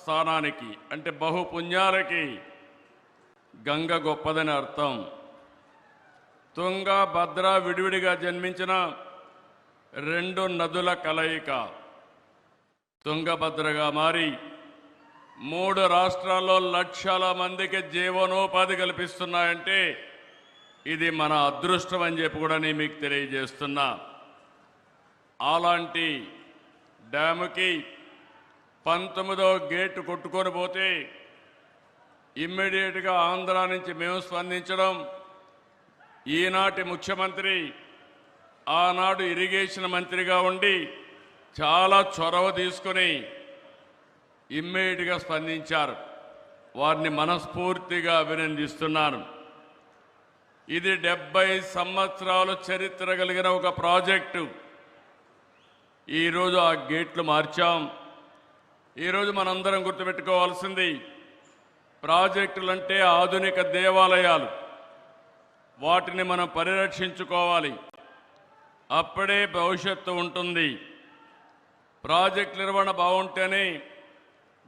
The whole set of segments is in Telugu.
స్థానానికి అంటే బహుపుణ్యాలకి గంగ గొప్పదని అర్థం. తుంగ భద్ర విడివిడిగా జన్మించిన రెండు నదుల కలయిక తుంగభద్రగా మారి 3 రాష్ట్రాల్లో లక్షల మందికి జీవనోపాధి కల్పిస్తున్నాయంటే ఇది మన అదృష్టం అని చెప్పి కూడా నేను మీకు తెలియజేస్తున్నా. అలాంటి డ్యాముకి 19వ గేటు కొట్టుకొని పోతే ఇమ్మీడియట్గా ఆంధ్ర నుంచి మేము స్పందించడం, ఈనాటి ముఖ్యమంత్రి ఆనాడు ఇరిగేషన్ మంత్రిగా ఉండి చాలా చొరవ తీసుకొని ఇమ్మీడియట్గా స్పందించారు. వారిని మనస్ఫూర్తిగా అభినందిస్తున్నాను. ఇది 70 సంవత్సరాల చరిత్ర కలిగిన ఒక ప్రాజెక్టు. ఈరోజు ఆ గేట్లు మార్చాం. ఈరోజు మనందరం గుర్తుపెట్టుకోవాల్సింది, ప్రాజెక్టులంటే ఆధునిక దేవాలయాలు. వాటిని మనం పరిరక్షించుకోవాలి. అప్పుడే భవిష్యత్తు ఉంటుంది. ప్రాజెక్ట్ నిర్వహణ బాగుంటేనే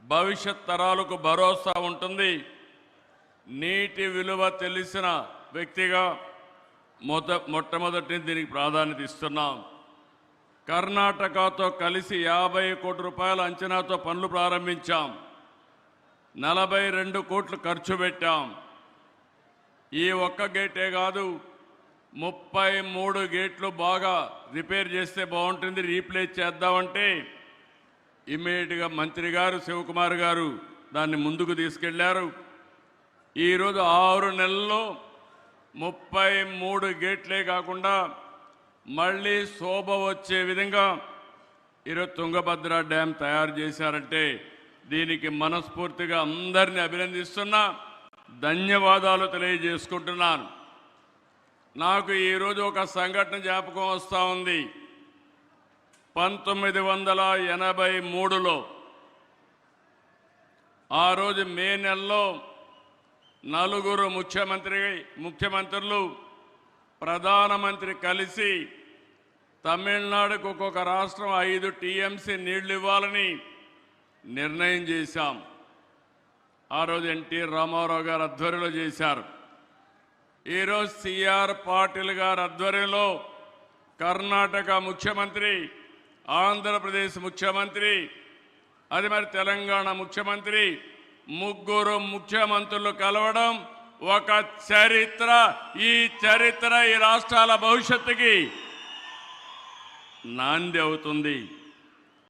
భవిష్యత్ తరాలకు భరోసా ఉంటుంది. నీటి విలువ తెలిసిన వ్యక్తిగా మొట్టమొదటి దీనికి ప్రాధాన్యత ఇస్తున్నాం. కర్ణాటకతో కలిసి 50 కోట్ల రూపాయల అంచనాతో పనులు ప్రారంభించాం. 42 కోట్లు ఖర్చు పెట్టాం. ఈ ఒక్క గేటే కాదు, 33 గేట్లు బాగా రిపేర్ చేస్తే బాగుంటుంది, రీప్లేస్ చేద్దామంటే ఇమ్మీడియట్గా మంత్రి గారు శివకుమార్ గారు దాన్ని ముందుకు తీసుకెళ్లారు. ఈరోజు 6 నెలల్లో 33 గేట్లే కాకుండా మళ్ళీ శోభ వచ్చే విధంగా ఈరోజు తుంగభద్ర డ్యామ్ తయారు చేశారంటే దీనికి మనస్ఫూర్తిగా అందరినీ అభినందిస్తున్నా, ధన్యవాదాలు తెలియజేసుకుంటున్నాను. నాకు ఈరోజు ఒక సంఘటన జ్ఞాపకం వస్తూ ఉంది. 1983లో ఆ రోజు మే నెలలో 4 ముఖ్యమంత్రులు ప్రధానమంత్రి కలిసి తమిళనాడుకు ఒక్కొక్క రాష్ట్రం 5 టీఎంసీ నీళ్లు ఇవ్వాలని నిర్ణయం చేశాం. ఆ రోజు ఎన్టీ రామారావు గారు ఆధ్వర్యంలో చేశారు. ఈరోజు సిఆర్ పాటిల్ గారి ఆధ్వర్యంలో కర్ణాటక ముఖ్యమంత్రి, ఆంధ్రప్రదేశ్ ముఖ్యమంత్రి, అది మరి తెలంగాణ ముఖ్యమంత్రి, 3 ముఖ్యమంత్రులు కలవడం ఒక చరిత్ర. ఈ చరిత్ర ఈ రాష్ట్రాల భవిష్యత్తుకి నాంది అవుతుంది.